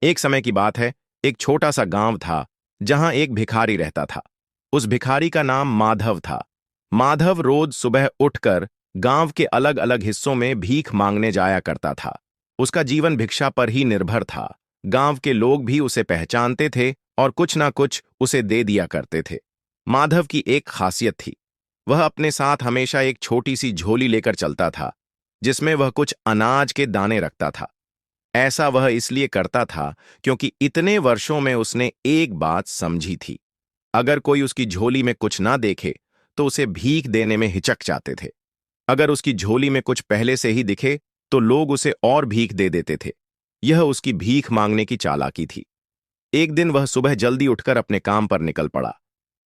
एक समय की बात है। एक छोटा सा गांव था जहां एक भिखारी रहता था। उस भिखारी का नाम माधव था। माधव रोज सुबह उठकर गांव के अलग अलग हिस्सों में भीख मांगने जाया करता था। उसका जीवन भिक्षा पर ही निर्भर था। गांव के लोग भी उसे पहचानते थे और कुछ ना कुछ उसे दे दिया करते थे। माधव की एक खासियत थी। वह अपने साथ हमेशा एक छोटी सी झोली लेकर चलता था, जिसमें वह कुछ अनाज के दाने रखता था। ऐसा वह इसलिए करता था क्योंकि इतने वर्षों में उसने एक बात समझी थी। अगर कोई उसकी झोली में कुछ ना देखे तो उसे भीख देने में हिचक जाते थे। अगर उसकी झोली में कुछ पहले से ही दिखे तो लोग उसे और भीख दे देते थे। यह उसकी भीख मांगने की चालाकी थी। एक दिन वह सुबह जल्दी उठकर अपने काम पर निकल पड़ा।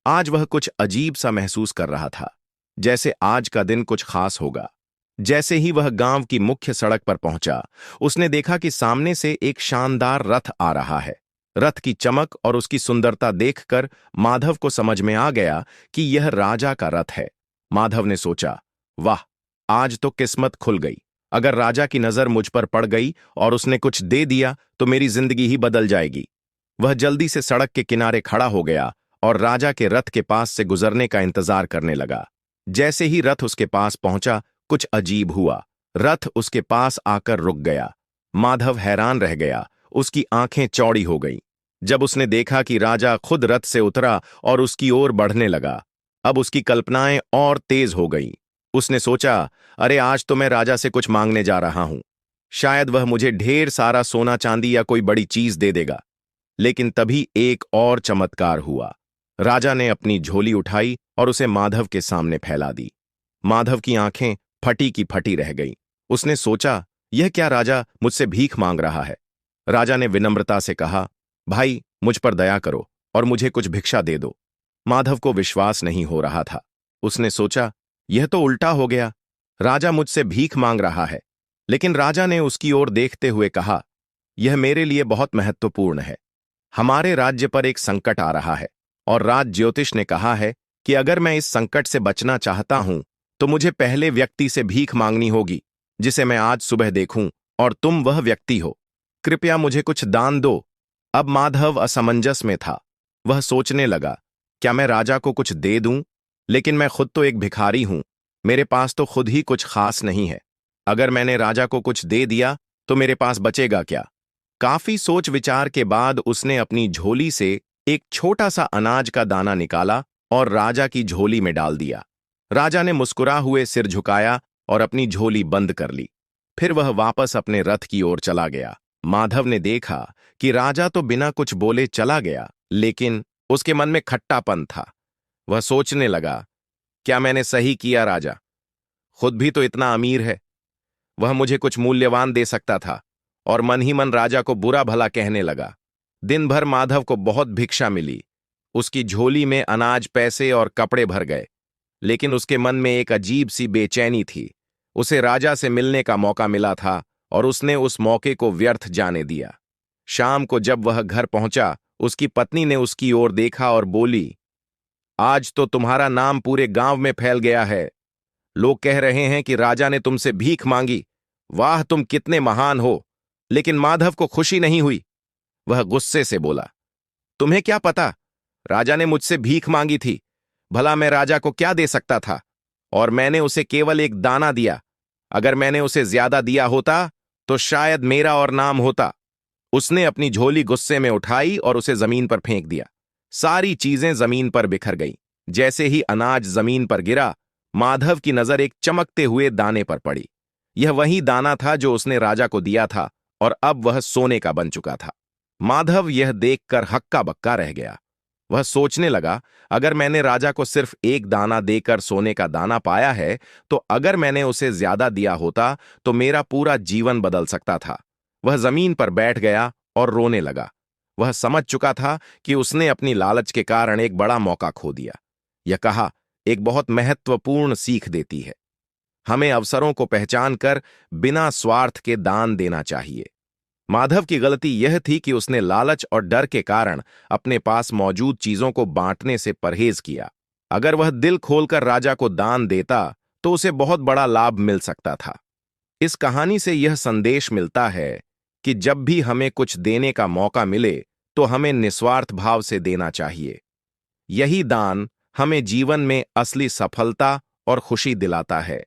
आज वह कुछ अजीब सा महसूस कर रहा था, जैसे आज का दिन कुछ खास होगा। जैसे ही वह गांव की मुख्य सड़क पर पहुंचा, उसने देखा कि सामने से एक शानदार रथ आ रहा है। रथ की चमक और उसकी सुंदरता देखकर माधव को समझ में आ गया कि यह राजा का रथ है। माधव ने सोचा, वाह, आज तो किस्मत खुल गई। अगर राजा की नजर मुझ पर पड़ गई और उसने कुछ दे दिया तो मेरी जिंदगी ही बदल जाएगी। वह जल्दी से सड़क के किनारे खड़ा हो गया और राजा के रथ के पास से गुजरने का इंतजार करने लगा। जैसे ही रथ उसके पास पहुंचा, कुछ अजीब हुआ। रथ उसके पास आकर रुक गया। माधव हैरान रह गया। उसकी आंखें चौड़ी हो गईं जब उसने देखा कि राजा खुद रथ से उतरा और उसकी ओर बढ़ने लगा। अब उसकी कल्पनाएं और तेज हो गईं। उसने सोचा, अरे आज तो मैं राजा से कुछ मांगने जा रहा हूं। शायद वह मुझे ढेर सारा सोना चांदी या कोई बड़ी चीज दे देगा। लेकिन तभी एक और चमत्कार हुआ। राजा ने अपनी झोली उठाई और उसे माधव के सामने फैला दी। माधव की आंखें फटी की फटी रह गईं। उसने सोचा, यह क्या राजा मुझसे भीख मांग रहा है। राजा ने विनम्रता से कहा, भाई मुझ पर दया करो और मुझे कुछ भिक्षा दे दो। माधव को विश्वास नहीं हो रहा था। उसने सोचा, यह तो उल्टा हो गया। राजा मुझसे भीख मांग रहा है। लेकिन राजा ने उसकी ओर देखते हुए कहा, यह मेरे लिए बहुत महत्वपूर्ण है। हमारे राज्य पर एक संकट आ रहा है और राज ज्योतिष ने कहा है कि अगर मैं इस संकट से बचना चाहता हूं तो मुझे पहले व्यक्ति से भीख मांगनी होगी जिसे मैं आज सुबह देखूं, और तुम वह व्यक्ति हो। कृपया मुझे कुछ दान दो। अब माधव असमंजस में था। वह सोचने लगा, क्या मैं राजा को कुछ दे दूं? लेकिन मैं खुद तो एक भिखारी हूं। मेरे पास तो खुद ही कुछ खास नहीं है। अगर मैंने राजा को कुछ दे दिया तो मेरे पास बचेगा क्या? काफी सोच विचार के बाद उसने अपनी झोली से एक छोटा सा अनाज का दाना निकाला और राजा की झोली में डाल दिया। राजा ने मुस्कुरा हुए सिर झुकाया और अपनी झोली बंद कर ली। फिर वह वापस अपने रथ की ओर चला गया। माधव ने देखा कि राजा तो बिना कुछ बोले चला गया, लेकिन उसके मन में खट्टापन था। वह सोचने लगा, क्या मैंने सही किया? राजा खुद भी तो इतना अमीर है। वह मुझे कुछ मूल्यवान दे सकता था। और मन ही मन राजा को बुरा भला कहने लगा। दिन भर माधव को बहुत भिक्षा मिली। उसकी झोली में अनाज, पैसे और कपड़े भर गए। लेकिन उसके मन में एक अजीब सी बेचैनी थी। उसे राजा से मिलने का मौका मिला था और उसने उस मौके को व्यर्थ जाने दिया। शाम को जब वह घर पहुंचा, उसकी पत्नी ने उसकी ओर देखा और बोली, आज तो तुम्हारा नाम पूरे गांव में फैल गया है। लोग कह रहे हैं कि राजा ने तुमसे भीख मांगी। वाह, तुम कितने महान हो। लेकिन माधव को खुशी नहीं हुई। वह गुस्से से बोला, तुम्हें क्या पता? राजा ने मुझसे भीख मांगी थी। भला मैं राजा को क्या दे सकता था? और मैंने उसे केवल एक दाना दिया। अगर मैंने उसे ज्यादा दिया होता तो शायद मेरा और नाम होता। उसने अपनी झोली गुस्से में उठाई और उसे जमीन पर फेंक दिया। सारी चीजें जमीन पर बिखर गईं। जैसे ही अनाज जमीन पर गिरा, माधव की नजर एक चमकते हुए दाने पर पड़ी। यह वही दाना था जो उसने राजा को दिया था और अब वह सोने का बन चुका था। माधव यह देखकर हक्का बक्का रह गया। वह सोचने लगा, अगर मैंने राजा को सिर्फ एक दाना देकर सोने का दाना पाया है, तो अगर मैंने उसे ज्यादा दिया होता तो मेरा पूरा जीवन बदल सकता था। वह जमीन पर बैठ गया और रोने लगा। वह समझ चुका था कि उसने अपनी लालच के कारण एक बड़ा मौका खो दिया। यह कहा एक बहुत महत्वपूर्ण सीख देती है। हमें अवसरों को पहचान कर बिना स्वार्थ के दान देना चाहिए। माधव की गलती यह थी कि उसने लालच और डर के कारण अपने पास मौजूद चीजों को बांटने से परहेज किया। अगर वह दिल खोलकर राजा को दान देता तो उसे बहुत बड़ा लाभ मिल सकता था। इस कहानी से यह संदेश मिलता है कि जब भी हमें कुछ देने का मौका मिले तो हमें निस्वार्थ भाव से देना चाहिए। यही दान हमें जीवन में असली सफलता और खुशी दिलाता है।